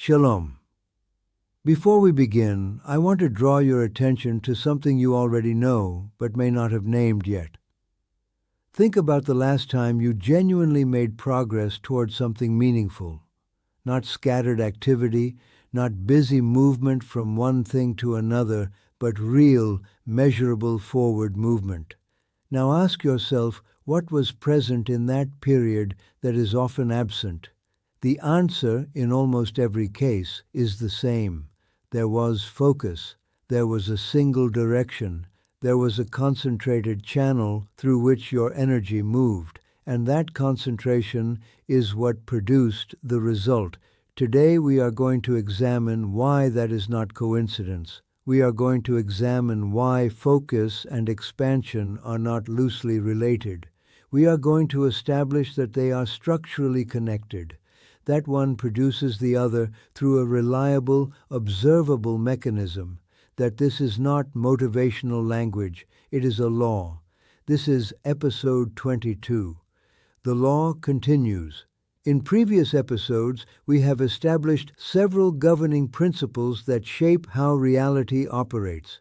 Shalom. Before we begin, I want to draw your attention to something you already know but may not have named yet. Think about the last time you genuinely made progress toward something meaningful, not scattered activity, not busy movement from one thing to another, but real, measurable forward movement. Now ask yourself what was present in that period that is often absent. The answer, in almost every case, is the same. There was focus. There was a single direction. There was a concentrated channel through which your energy moved, and that concentration is what produced the result. Today we are going to examine why that is not coincidence. We are going to examine why focus and expansion are not loosely related. We are going to establish that they are structurally connected. That one produces the other through a reliable, observable mechanism, that this is not motivational language, it is a law. This is episode 22. The law continues. In previous episodes, we have established several governing principles that shape how reality operates.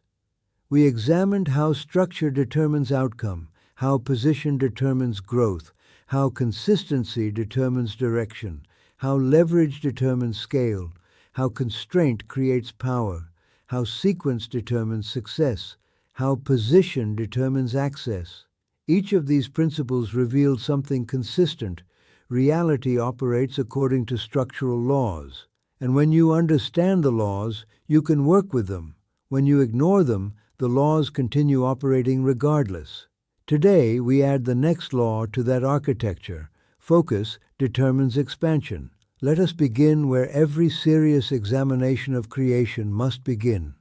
We examined how structure determines outcome, how position determines growth, how consistency determines direction, how leverage determines scale, how constraint creates power, how sequence determines success, how position determines access. Each of these principles revealed something consistent. Reality operates according to structural laws, and when you understand the laws, you can work with them. When you ignore them, the laws continue operating regardless. Today, we add the next law to that architecture. Focus determines expansion. Let us begin where every serious examination of creation must begin,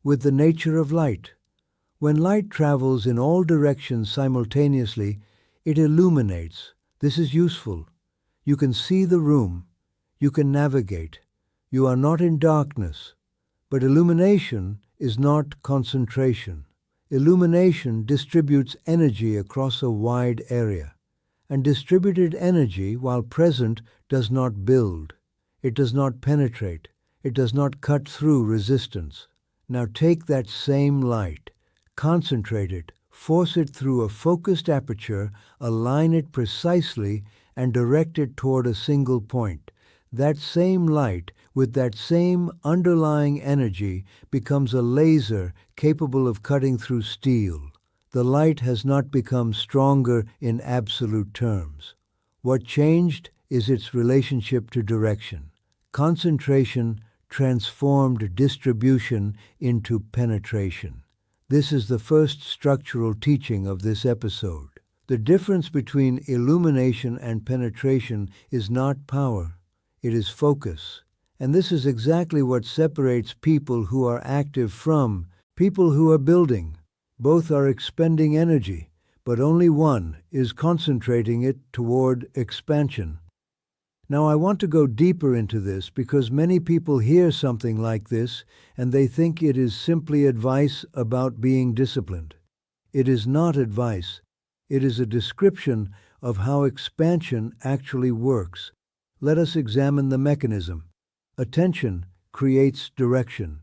with the nature of light. When light travels in all directions simultaneously, it illuminates. This is useful. You can see the room. You can navigate. You are not in darkness. But illumination is not concentration. Illumination distributes energy across a wide area. And distributed energy, while present, does not build. It does not penetrate. It does not cut through resistance. Now take that same light, concentrate it, force it through a focused aperture, align it precisely, and direct it toward a single point. That same light, with that same underlying energy, becomes a laser capable of cutting through steel. The light has not become stronger in absolute terms. What changed is its relationship to direction. Concentration transformed distribution into penetration. This is the first structural teaching of this episode. The difference between illumination and penetration is not power, it is focus. And this is exactly what separates people who are active from people who are building. Both are expending energy, but only one is concentrating it toward expansion. Now I want to go deeper into this because many people hear something like this and they think it is simply advice about being disciplined. It is not advice. It is a description of how expansion actually works. Let us examine the mechanism. Attention creates direction.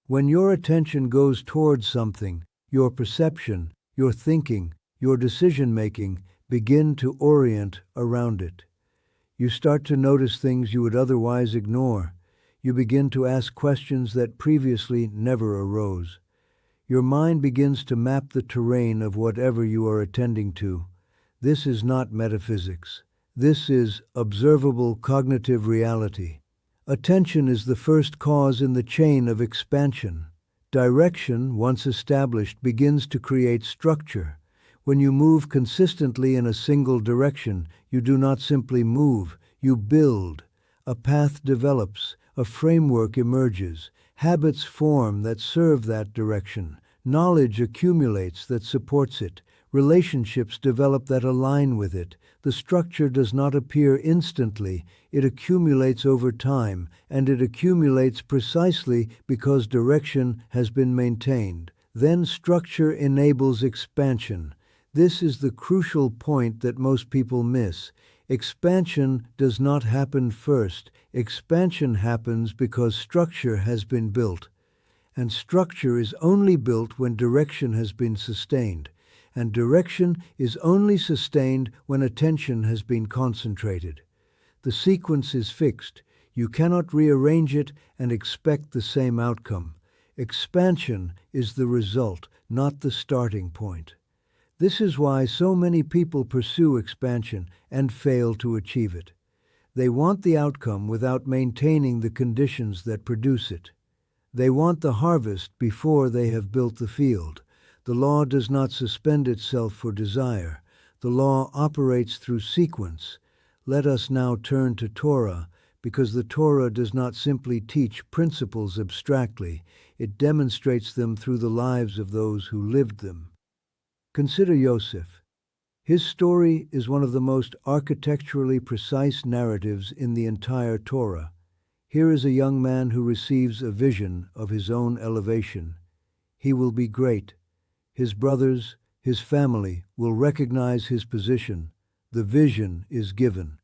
When your attention goes towards something, your perception, your thinking, your decision-making begin to orient around it. You start to notice things you would otherwise ignore. You begin to ask questions that previously never arose. Your mind begins to map the terrain of whatever you are attending to. This is not metaphysics. This is observable cognitive reality. Attention is the first cause in the chain of expansion. Direction, once established, begins to create structure. When you move consistently in a single direction, you do not simply move, you build. A path develops, a framework emerges, habits form that serve that direction, knowledge accumulates that supports it, relationships develop that align with it. The structure does not appear instantly, it accumulates over time, and it accumulates precisely because direction has been maintained. Then structure enables expansion. This is the crucial point that most people miss. Expansion does not happen first, Expansion happens because structure has been built, and structure is only built when direction has been sustained, and direction is only sustained when attention has been concentrated. The sequence is fixed. You cannot rearrange it and expect the same outcome. Expansion is the result, not the starting point. This is why so many people pursue expansion and fail to achieve it. They want the outcome without maintaining the conditions that produce it. They want the harvest before they have built the field. The law does not suspend itself for desire. The law operates through sequence. Let us now turn to Torah, because the Torah does not simply teach principles abstractly, it demonstrates them through the lives of those who lived them. Consider Yosef. His story is one of the most architecturally precise narratives in the entire Torah. Here is a young man who receives a vision of his own elevation. He will be great. His brothers, his family will recognize his position. The vision is given.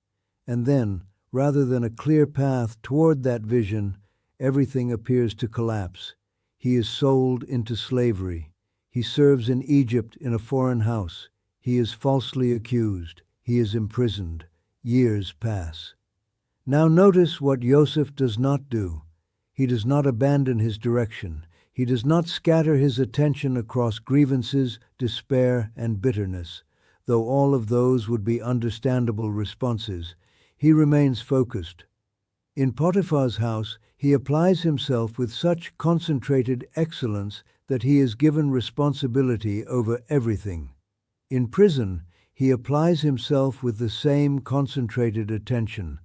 And then, rather than a clear path toward that vision, everything appears to collapse. He is sold into slavery. He serves in Egypt in a foreign house. He is falsely accused. He is imprisoned. Years pass. Now notice what Yosef does not do. He does not abandon his direction. He does not scatter his attention across grievances, despair, and bitterness. Though all of those would be understandable responses, he remains focused. In Potiphar's house, he applies himself with such concentrated excellence that he is given responsibility over everything. In prison, he applies himself with the same concentrated attention.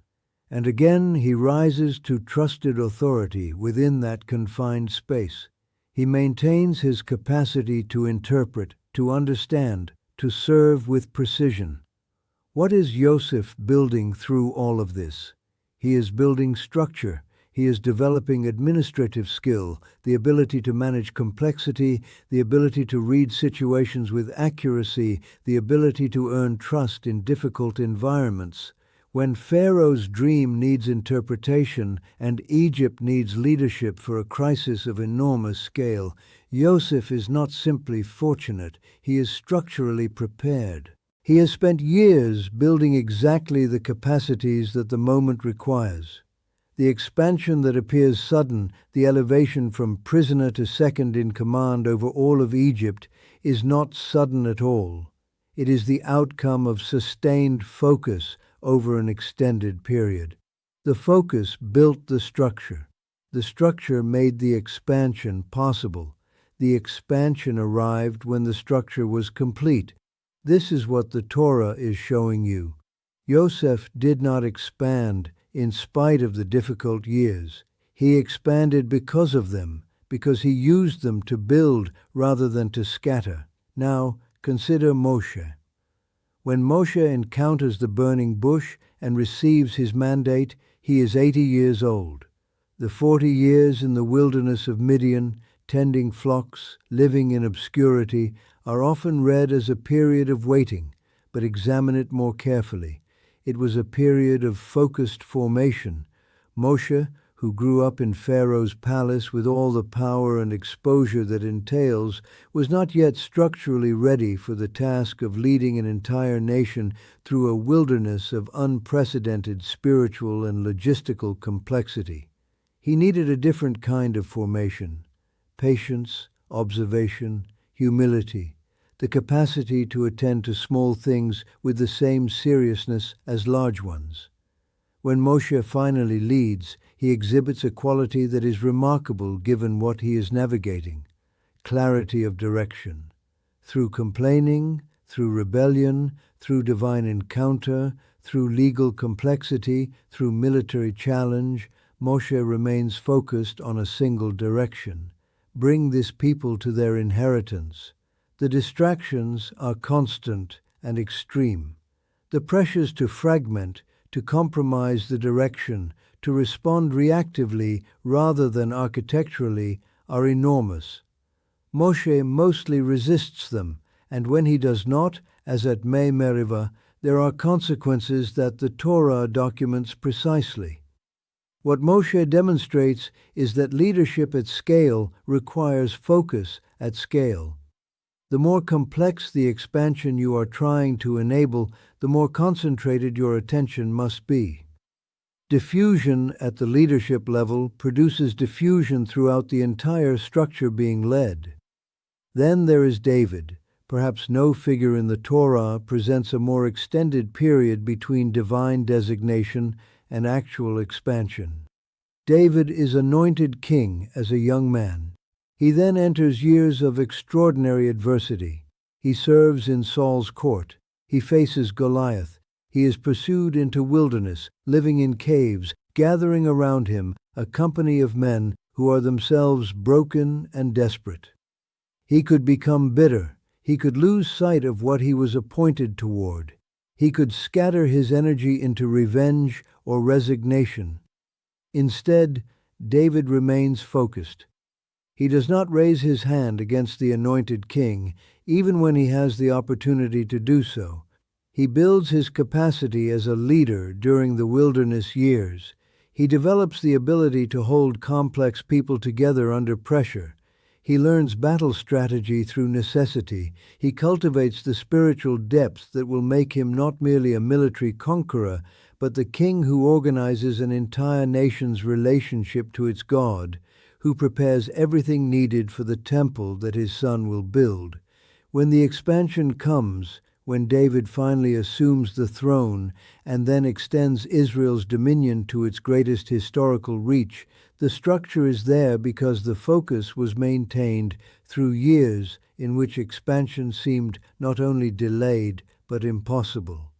And again he rises to trusted authority within that confined space. He maintains his capacity to interpret, to understand, to serve with precision. What is Yosef building through all of this? He is building structure. He is developing administrative skill, the ability to manage complexity, the ability to read situations with accuracy, the ability to earn trust in difficult environments. When Pharaoh's dream needs interpretation and Egypt needs leadership for a crisis of enormous scale, Yosef is not simply fortunate, he is structurally prepared. He has spent years building exactly the capacities that the moment requires. The expansion that appears sudden, the elevation from prisoner to second in command over all of Egypt, is not sudden at all. It is the outcome of sustained focus over an extended period. The focus built the structure. The structure made the expansion possible. The expansion arrived when the structure was complete. This is what the Torah is showing you. Yosef did not expand in spite of the difficult years. He expanded because of them, because he used them to build rather than to scatter. Now, consider Moshe. When Moshe encounters the burning bush and receives his mandate, he is 80 years old. The 40 years in the wilderness of Midian, tending flocks, living in obscurity, are often read as a period of waiting, but examine it more carefully. It was a period of focused formation. Moshe, who grew up in Pharaoh's palace with all the power and exposure that entails, was not yet structurally ready for the task of leading an entire nation through a wilderness of unprecedented spiritual and logistical complexity. He needed a different kind of formation: patience, observation, humility, the capacity to attend to small things with the same seriousness as large ones. When Moshe finally leads, he exhibits a quality that is remarkable given what he is navigating: clarity of direction. Through complaining, through rebellion, through divine encounter, through legal complexity, through military challenge, Moshe remains focused on a single direction: bring this people to their inheritance. The distractions are constant and extreme. The pressures to fragment, to compromise the direction, to respond reactively rather than architecturally, are enormous. Moshe mostly resists them, and when he does not, as at Mei Merivah, there are consequences that the Torah documents precisely. What Moshe demonstrates is that leadership at scale requires focus at scale. The more complex the expansion you are trying to enable, the more concentrated your attention must be. Diffusion at the leadership level produces diffusion throughout the entire structure being led. Then there is David. Perhaps no figure in the Torah presents a more extended period between divine designation and actual expansion. David is anointed king as a young man. He then enters years of extraordinary adversity. He serves in Saul's court. He faces Goliath. He is pursued into wilderness, living in caves, gathering around him a company of men who are themselves broken and desperate. He could become bitter. He could lose sight of what he was appointed toward. He could scatter his energy into revenge or resignation. Instead, David remains focused. He does not raise his hand against the anointed king, even when he has the opportunity to do so. He builds his capacity as a leader during the wilderness years. He develops the ability to hold complex people together under pressure. He learns battle strategy through necessity. He cultivates the spiritual depth that will make him not merely a military conqueror, but the king who organizes an entire nation's relationship to its God, who prepares everything needed for the temple that his son will build. When the expansion comes, when David finally assumes the throne and then extends Israel's dominion to its greatest historical reach, the structure is there because the focus was maintained through years in which expansion seemed not only delayed but impossible.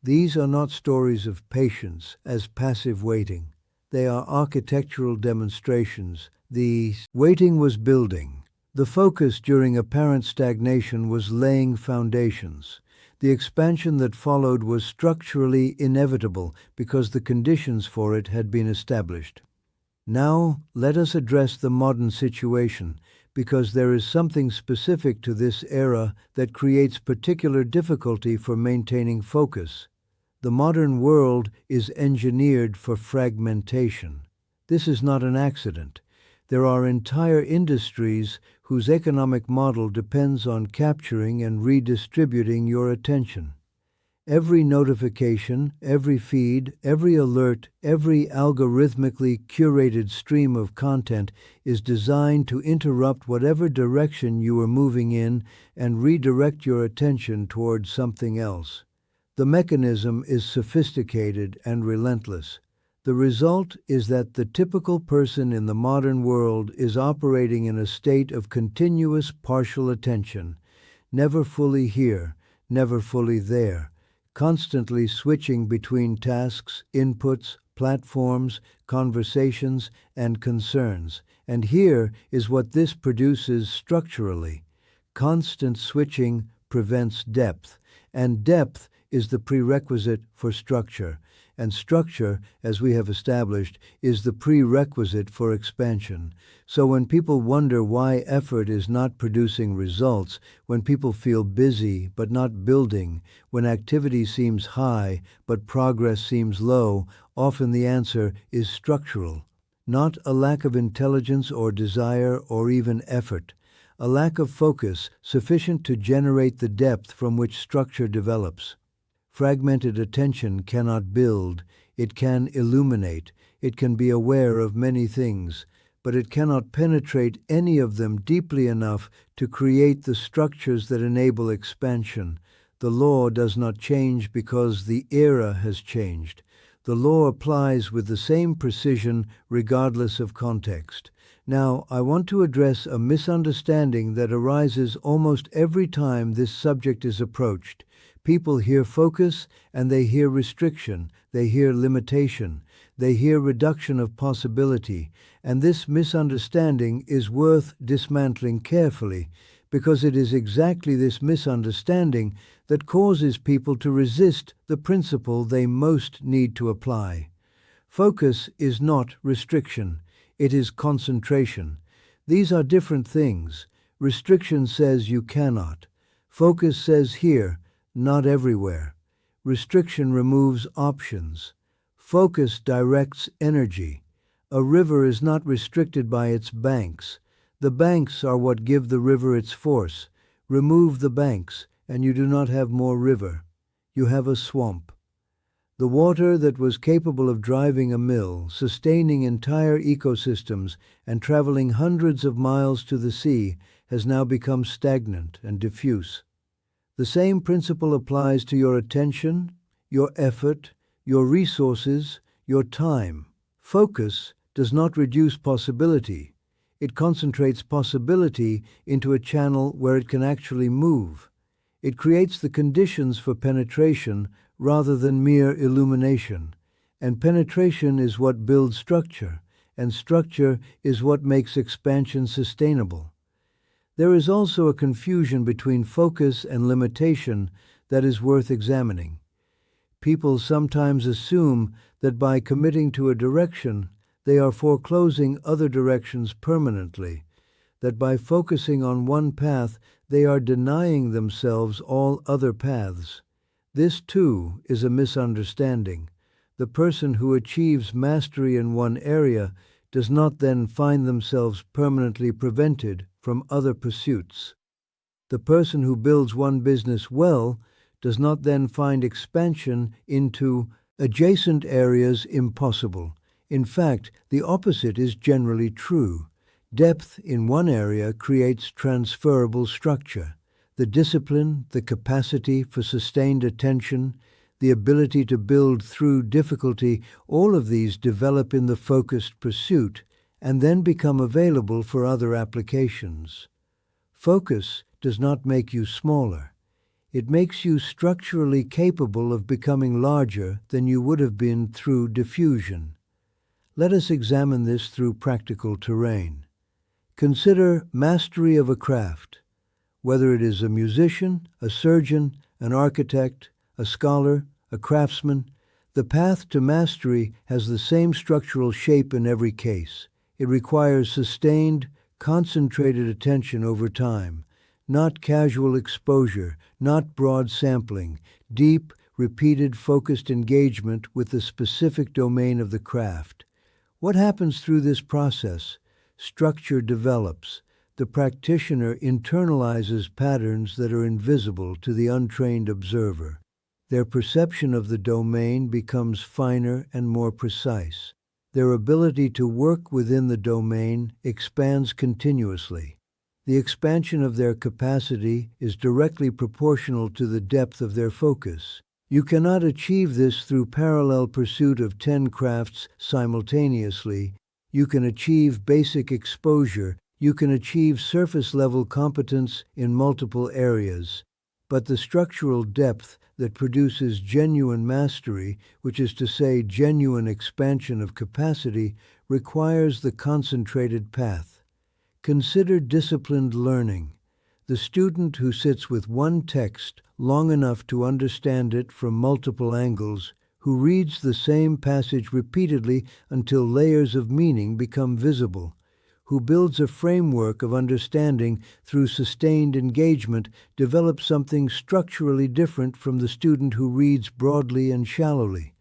These are not stories of patience as passive waiting. They are architectural demonstrations. The waiting was building. The focus during apparent stagnation was laying foundations. The expansion that followed was structurally inevitable because the conditions for it had been established. Now, let us address the modern situation, because there is something specific to this era that creates particular difficulty for maintaining focus. The modern world is engineered for fragmentation. This is not an accident. There are entire industries whose economic model depends on capturing and redistributing your attention. Every notification, every feed, every alert, every algorithmically curated stream of content is designed to interrupt whatever direction you are moving in and redirect your attention towards something else. The mechanism is sophisticated and relentless. The result is that the typical person in the modern world is operating in a state of continuous partial attention, never fully here, never fully there, constantly switching between tasks, inputs, platforms, conversations, and concerns. And here is what this produces structurally. Constant switching prevents depth, and depth is the prerequisite for structure. And structure, as we have established, is the prerequisite for expansion. So when people wonder why effort is not producing results, when people feel busy but not building, when activity seems high but progress seems low, often the answer is structural. Not a lack of intelligence or desire or even effort. A lack of focus sufficient to generate the depth from which structure develops. Fragmented attention cannot build. It can illuminate. It can be aware of many things, but it cannot penetrate any of them deeply enough to create the structures that enable expansion. The law does not change because the era has changed. The law applies with the same precision regardless of context. Now, I want to address a misunderstanding that arises almost every time this subject is approached. People hear focus and they hear restriction, they hear limitation, they hear reduction of possibility, and this misunderstanding is worth dismantling carefully, because it is exactly this misunderstanding that causes people to resist the principle they most need to apply. Focus is not restriction, it is concentration. These are different things. Restriction says you cannot. Focus says here, not everywhere. Restriction removes options. Focus directs energy. A river is not restricted by its banks. The banks are what give the river its force. Remove the banks, and you do not have more river. You have a swamp. The water that was capable of driving a mill, sustaining entire ecosystems, and traveling hundreds of miles to the sea has now become stagnant and diffuse. The same principle applies to your attention, your effort, your resources, your time. Focus does not reduce possibility. It concentrates possibility into a channel where it can actually move. It creates the conditions for penetration rather than mere illumination. And penetration is what builds structure, and structure is what makes expansion sustainable. There is also a confusion between focus and limitation that is worth examining. People sometimes assume that by committing to a direction, they are foreclosing other directions permanently, that by focusing on one path, they are denying themselves all other paths. This, too, is a misunderstanding. The person who achieves mastery in one area does not then find themselves permanently prevented from other pursuits. The person who builds one business well does not then find expansion into adjacent areas impossible. In fact, the opposite is generally true. Depth in one area creates transferable structure. The discipline, the capacity for sustained attention, the ability to build through difficulty, all of these develop in the focused pursuit and then become available for other applications. Focus does not make you smaller. It makes you structurally capable of becoming larger than you would have been through diffusion. Let us examine this through practical terrain. Consider mastery of a craft. Whether it is a musician, a surgeon, an architect, a scholar, a craftsman, the path to mastery has the same structural shape in every case. It requires sustained, concentrated attention over time, not casual exposure, not broad sampling, deep, repeated, focused engagement with the specific domain of the craft. What happens through this process? Structure develops. The practitioner internalizes patterns that are invisible to the untrained observer. Their perception of the domain becomes finer and more precise. Their ability to work within the domain expands continuously. The expansion of their capacity is directly proportional to the depth of their focus. You cannot achieve this through parallel pursuit of 10 crafts simultaneously. You can achieve basic exposure. You can achieve surface-level competence in multiple areas. But the structural depth that produces genuine mastery, which is to say genuine expansion of capacity, requires the concentrated path. Consider disciplined learning. The student who sits with one text long enough to understand it from multiple angles, who reads the same passage repeatedly until layers of meaning become visible, who builds a framework of understanding through sustained engagement, develops something structurally different from the student who reads broadly and shallowly.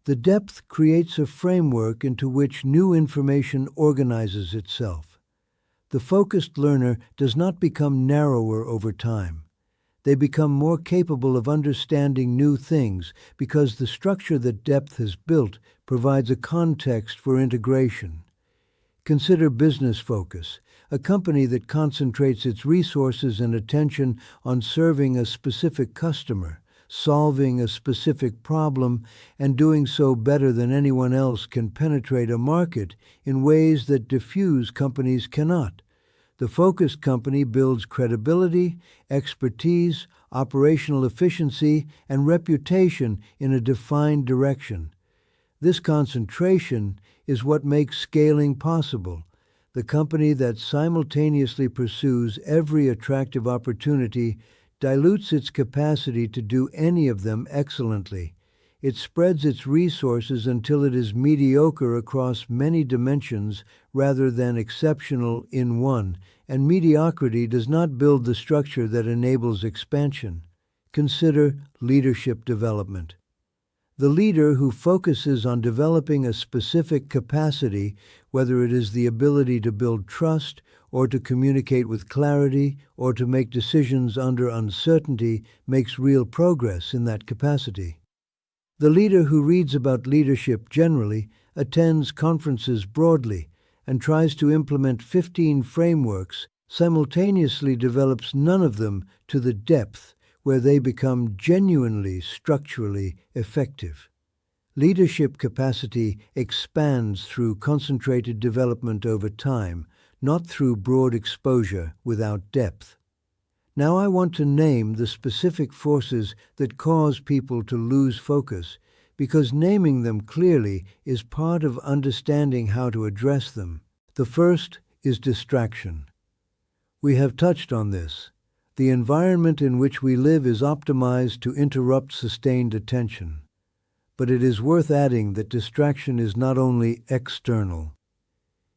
The depth creates a framework into which new information organizes itself. The focused learner does not become narrower over time. They become more capable of understanding new things because the structure that depth has built provides a context for integration. Consider business focus. A company that concentrates its resources and attention on serving a specific customer, solving a specific problem, and doing so better than anyone else can penetrate a market in ways that diffuse companies cannot. The focused company builds credibility, expertise, operational efficiency, and reputation in a defined direction. This concentration is what makes scaling possible. The company that simultaneously pursues every attractive opportunity dilutes its capacity to do any of them excellently. It spreads its resources until it is mediocre across many dimensions rather than exceptional in one, and mediocrity does not build the structure that enables expansion. Consider leadership development. The leader who focuses on developing a specific capacity, whether it is the ability to build trust, or to communicate with clarity, or to make decisions under uncertainty, makes real progress in that capacity. The leader who reads about leadership generally, attends conferences broadly, and tries to implement 15 frameworks, simultaneously develops none of them to the depth where they become genuinely structurally effective. Leadership capacity expands through concentrated development over time, not through broad exposure without depth. Now I want to name the specific forces that cause people to lose focus, because naming them clearly is part of understanding how to address them. The first is distraction. We have touched on this. The environment in which we live is optimized to interrupt sustained attention. But it is worth adding that distraction is not only external.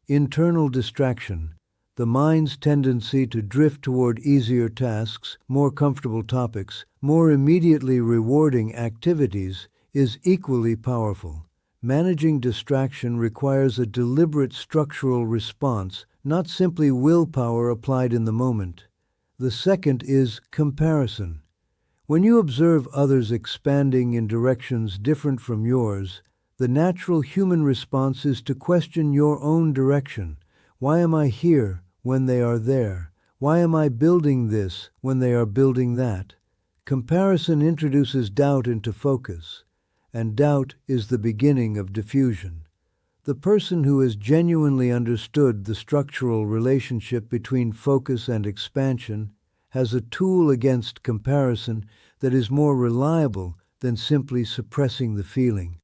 Internal distraction, the mind's tendency to drift toward easier tasks, more comfortable topics, more immediately rewarding activities, is equally powerful. Managing distraction requires a deliberate structural response, not simply willpower applied in the moment. The second is comparison. When you observe others expanding in directions different from yours, the natural human response is to question your own direction. Why am I here when they are there? Why am I building this when they are building that? Comparison introduces doubt into focus, and doubt is the beginning of diffusion. The person who has genuinely understood the structural relationship between focus and expansion has a tool against comparison that is more reliable than simply suppressing the feeling.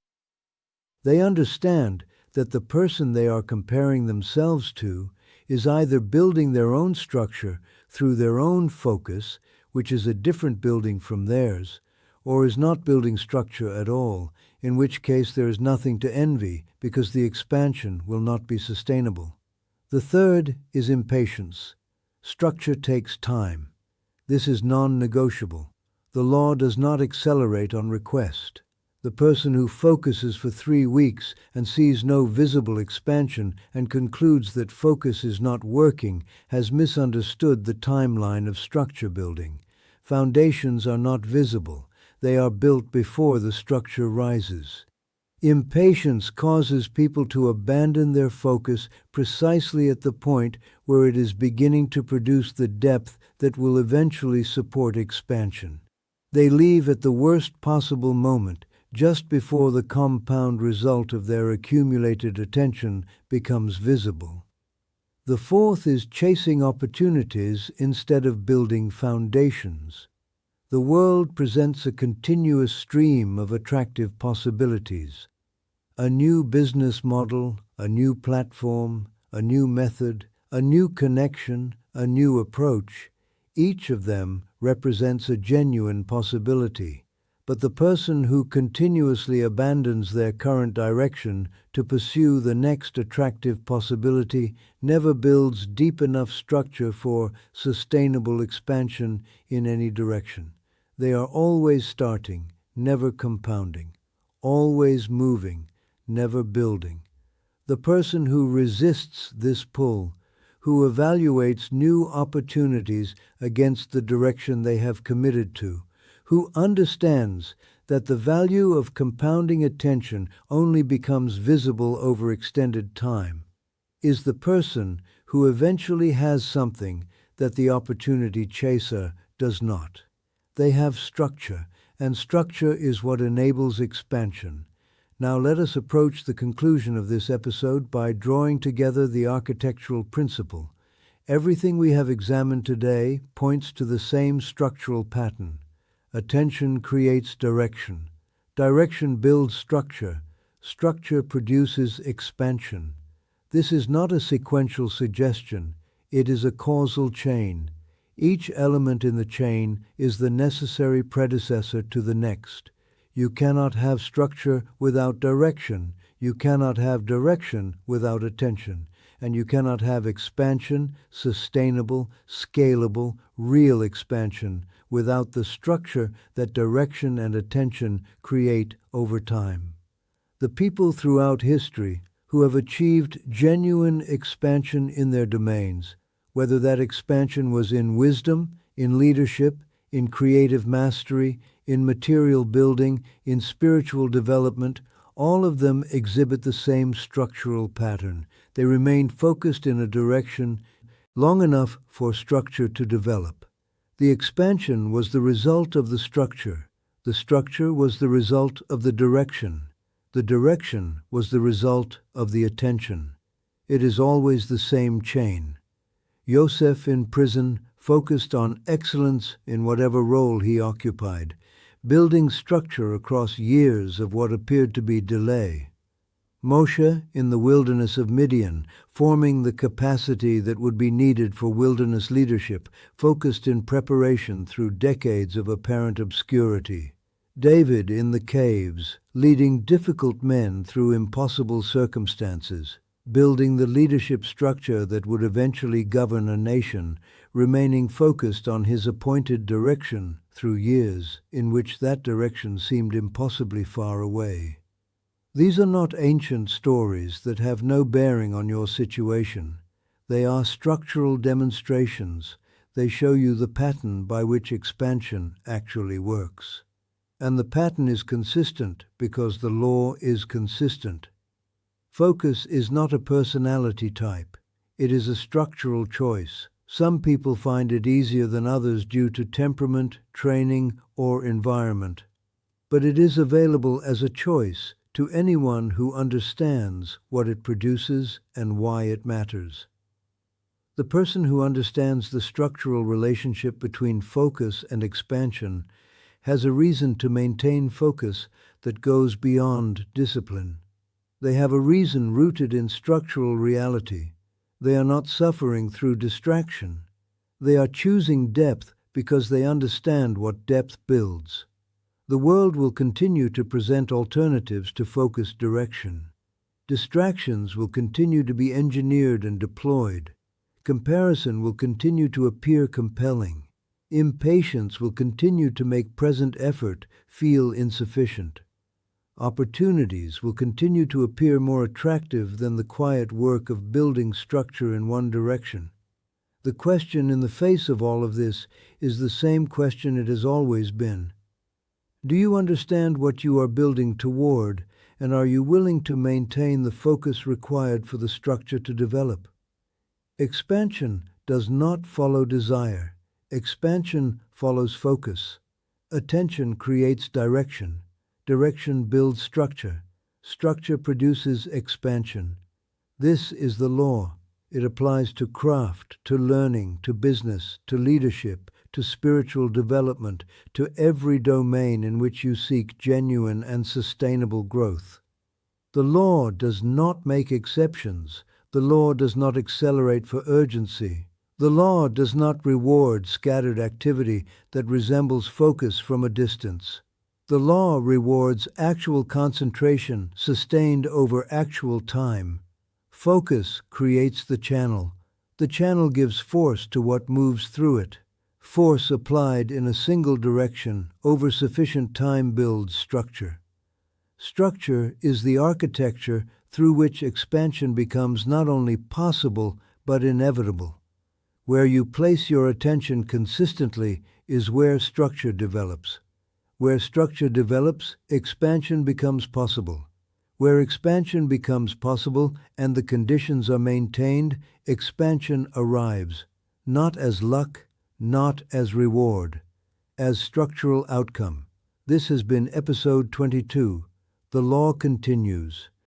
They understand that the person they are comparing themselves to is either building their own structure through their own focus, which is a different building from theirs, or is not building structure at all, in which case there is nothing to envy because the expansion will not be sustainable. The third is impatience. Structure takes time. This is non-negotiable. The law does not accelerate on request. The person who focuses for 3 weeks and sees no visible expansion and concludes that focus is not working has misunderstood the timeline of structure building. Foundations are not visible. They are built before the structure rises. Impatience causes people to abandon their focus precisely at the point where it is beginning to produce the depth that will eventually support expansion. They leave at the worst possible moment, just before the compound result of their accumulated attention becomes visible. The fourth is chasing opportunities instead of building foundations. The world presents a continuous stream of attractive possibilities. A new business model, a new platform, a new method, a new connection, a new approach. Each of them represents a genuine possibility. But the person who continuously abandons their current direction to pursue the next attractive possibility never builds deep enough structure for sustainable expansion in any direction. They are always starting, never compounding, always moving, never building. The person who resists this pull, who evaluates new opportunities against the direction they have committed to, who understands that the value of compounding attention only becomes visible over extended time, is the person who eventually has something that the opportunity chaser does not. They have structure, and structure is what enables expansion. Now let us approach the conclusion of this episode by drawing together the architectural principle. Everything we have examined today points to the same structural pattern. Attention creates direction. Direction builds structure. Structure produces expansion. This is not a sequential suggestion. It is a causal chain. Each element in the chain is the necessary predecessor to the next. You cannot have structure without direction. You cannot have direction without attention. and you cannot have expansion, sustainable, scalable, real expansion, without the structure that direction and attention create over time. The people throughout history who have achieved genuine expansion in their domains, whether that expansion was in wisdom, in leadership, in creative mastery, in material building, in spiritual development, all of them exhibit the same structural pattern. They remain focused in a direction long enough for structure to develop. The expansion was the result of the structure. The structure was the result of the direction. The direction was the result of the attention. It is always the same chain. Yosef in prison focused on excellence in whatever role he occupied, building structure across years of what appeared to be delay. Moshe in the wilderness of Midian, forming the capacity that would be needed for wilderness leadership, focused in preparation through decades of apparent obscurity. David in the caves, leading difficult men through impossible circumstances, building the leadership structure that would eventually govern a nation, remaining focused on his appointed direction through years in which that direction seemed impossibly far away. These are not ancient stories that have no bearing on your situation. They are structural demonstrations. They show you the pattern by which expansion actually works. And the pattern is consistent because the law is consistent. Focus is not a personality type. It is a structural choice. Some people find it easier than others due to temperament, training, or environment. But it is available as a choice to anyone who understands what it produces and why it matters. The person who understands the structural relationship between focus and expansion has a reason to maintain focus that goes beyond discipline. They have a reason rooted in structural reality. They are not suffering through distraction. They are choosing depth because they understand what depth builds. The world will continue to present alternatives to focused direction. Distractions will continue to be engineered and deployed. Comparison will continue to appear compelling. Impatience will continue to make present effort feel insufficient. Opportunities will continue to appear more attractive than the quiet work of building structure in one direction. The question in the face of all of this is the same question it has always been. Do you understand what you are building toward, and are you willing to maintain the focus required for the structure to develop? Expansion does not follow desire. Expansion follows focus. Attention creates direction. Direction builds structure. Structure produces expansion. This is the law. It applies to craft, to learning, to business, to leadership, to spiritual development, to every domain in which you seek genuine and sustainable growth. The law does not make exceptions. The law does not accelerate for urgency. The law does not reward scattered activity that resembles focus from a distance. The law rewards actual concentration sustained over actual time. Focus creates the channel. The channel gives force to what moves through it. Force applied in a single direction over sufficient time builds structure. Structure is the architecture through which expansion becomes not only possible but inevitable. Where you place your attention consistently is where structure develops. Where structure develops, expansion becomes possible. Where expansion becomes possible and the conditions are maintained, expansion arrives, not as luck, not as reward, as structural outcome. This has been episode 22. The law continues.